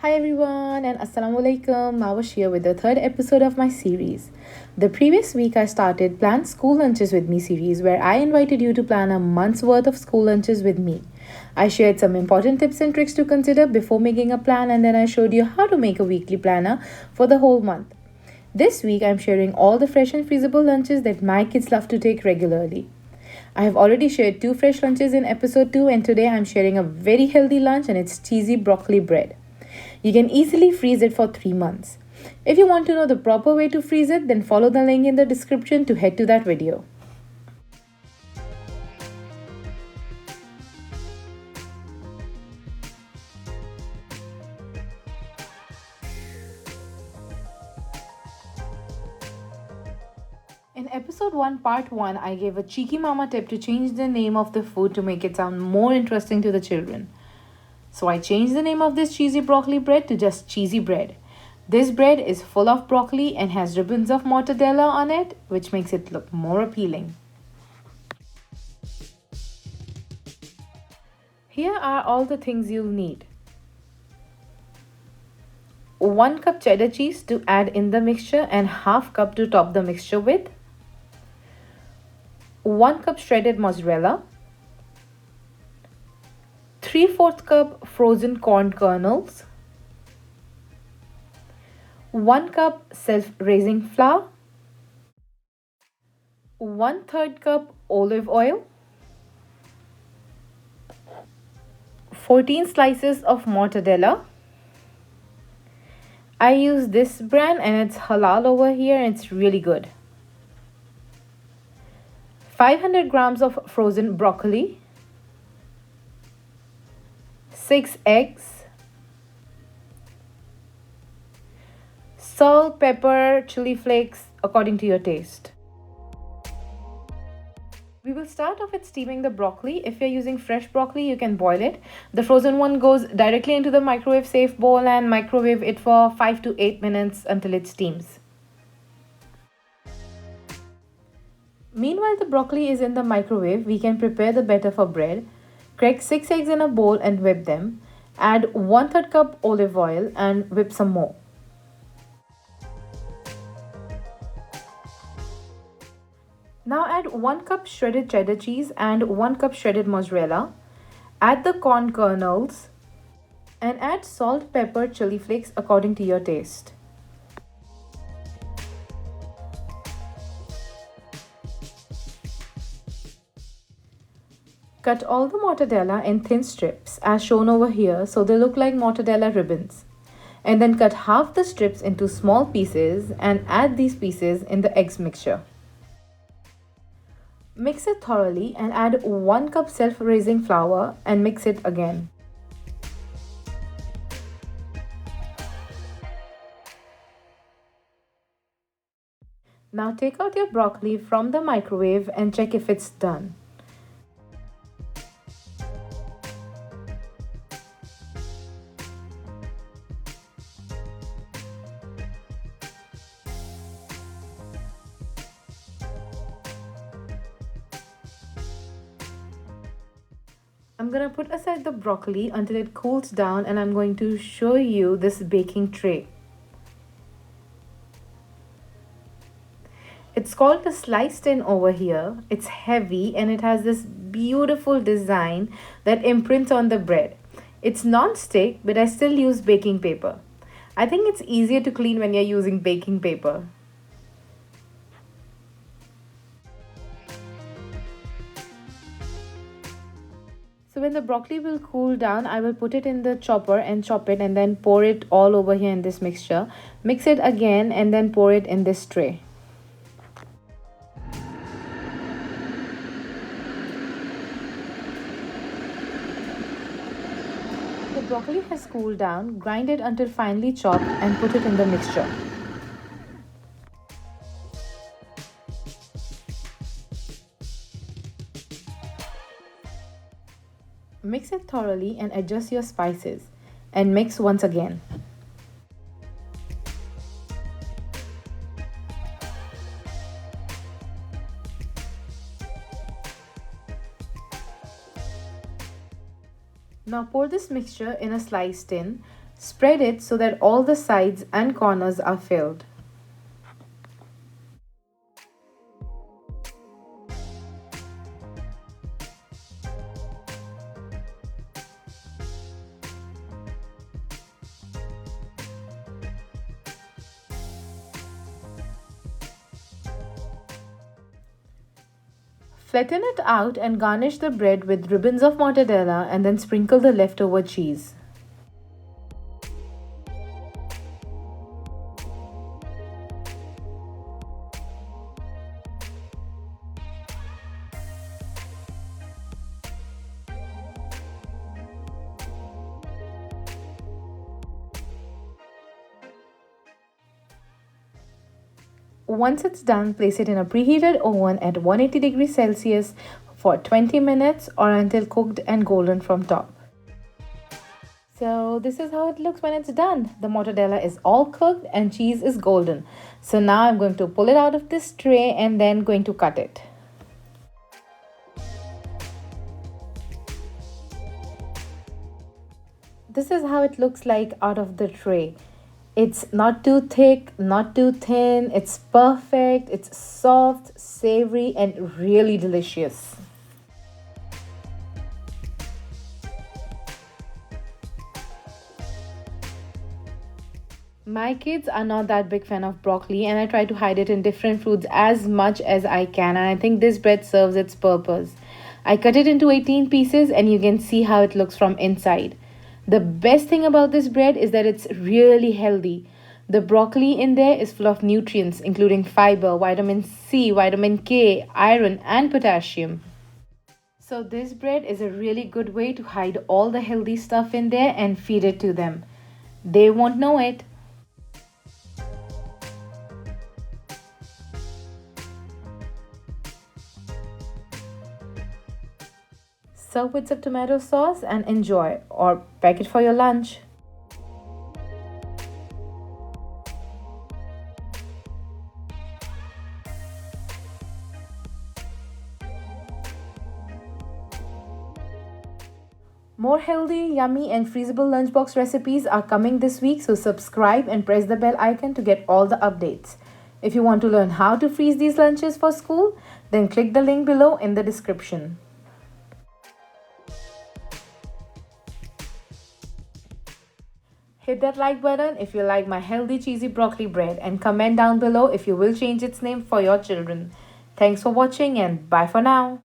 Hi everyone and Assalamu alaikum. Mawash here with the third episode of my series. The previous week I started Plan School Lunches with Me series where I invited you to plan a month's worth of school lunches with me. I shared some important tips and tricks to consider before making a plan and then I showed you how to make a weekly planner for the whole month. This week I'm sharing all the fresh and feasible lunches that my kids love to take regularly. I have already shared two fresh lunches in episode 2 and today I'm sharing a very healthy lunch and it's cheesy broccoli bread. You can easily freeze it for 3 months. If you want to know the proper way to freeze it, then follow the link in the description to head to that video. In episode 1, part 1, I gave a cheeky mama tip to change the name of the food to make it sound more interesting to the children. So I changed the name of this cheesy broccoli bread to just cheesy bread. This bread is full of broccoli and has ribbons of mortadella on it, which makes it look more appealing. Here are all the things you'll need. 1 cup cheddar cheese to add in the mixture and half cup to top the mixture with. 1 cup shredded mozzarella. 3/4 cup frozen corn kernels, 1 cup self-raising flour, 1/3 cup olive oil, 14 slices of mortadella. I use this brand and it's halal over here and it's really good. 500 grams of frozen broccoli, 6 eggs, salt, pepper, chili flakes according to your taste. We will start off with steaming the broccoli. If you're using fresh broccoli, you can boil it. The frozen one goes directly into the microwave safe bowl and microwave it for 5 to 8 minutes until it steams. Meanwhile, the broccoli is in the microwave, we can prepare the batter for bread. Crack 6 eggs in a bowl and whip them. Add 1/3 cup olive oil and whip some more. Now add 1 cup shredded cheddar cheese and 1 cup shredded mozzarella. Add the corn kernels and add salt, pepper, chili flakes according to your taste. Cut all the mortadella in thin strips as shown over here so they look like mortadella ribbons. And then cut half the strips into small pieces and add these pieces in the eggs mixture. Mix it thoroughly and add 1 cup self-raising flour and mix it again. Now take out your broccoli from the microwave and check if it's done. I'm going to put aside the broccoli until it cools down and I'm going to show you this baking tray. It's called the sliced tin over here. It's heavy and it has this beautiful design that imprints on the bread. It's non-stick, but I still use baking paper. I think it's easier to clean when you're using baking paper. So when the broccoli will cool down, I will put it in the chopper and chop it and then pour it all over here in this mixture. Mix it again and then pour it in this tray. The broccoli has cooled down, grind it until finely chopped and put it in the mixture. Mix it thoroughly and adjust your spices and mix once again. Now pour this mixture in a sliced tin. Spread it so that all the sides and corners are filled. Flatten it out and garnish the bread with ribbons of mortadella and then sprinkle the leftover cheese. Once it's done, place it in a preheated oven at 180 degrees Celsius for 20 minutes or until cooked and golden from top. So this is how it looks when it's done. The mortadella is all cooked and cheese is golden. So now I'm going to pull it out of this tray and then going to cut it. This is how it looks like out of the tray. It's not too thick, not too thin. It's perfect. It's soft, savory, and really delicious. My kids are not that big fan of broccoli, and I try to hide it in different foods as much as I can. And I think this bread serves its purpose. I cut it into 18 pieces, and you can see how it looks from inside. The best thing about this bread is that it's really healthy. The broccoli in there is full of nutrients, including fiber, vitamin C, vitamin K, iron, and potassium. So, this bread is a really good way to hide all the healthy stuff in there and feed it to them. They won't know it. Serve with some tomato sauce and enjoy, or pack it for your lunch. More healthy, yummy, and freezable lunchbox recipes are coming this week, so subscribe and press the bell icon to get all the updates. If you want to learn how to freeze these lunches for school, then click the link below in the description. Hit that like button if you like my healthy cheesy broccoli bread and comment down below if you will change its name for your children. Thanks for watching and bye for now.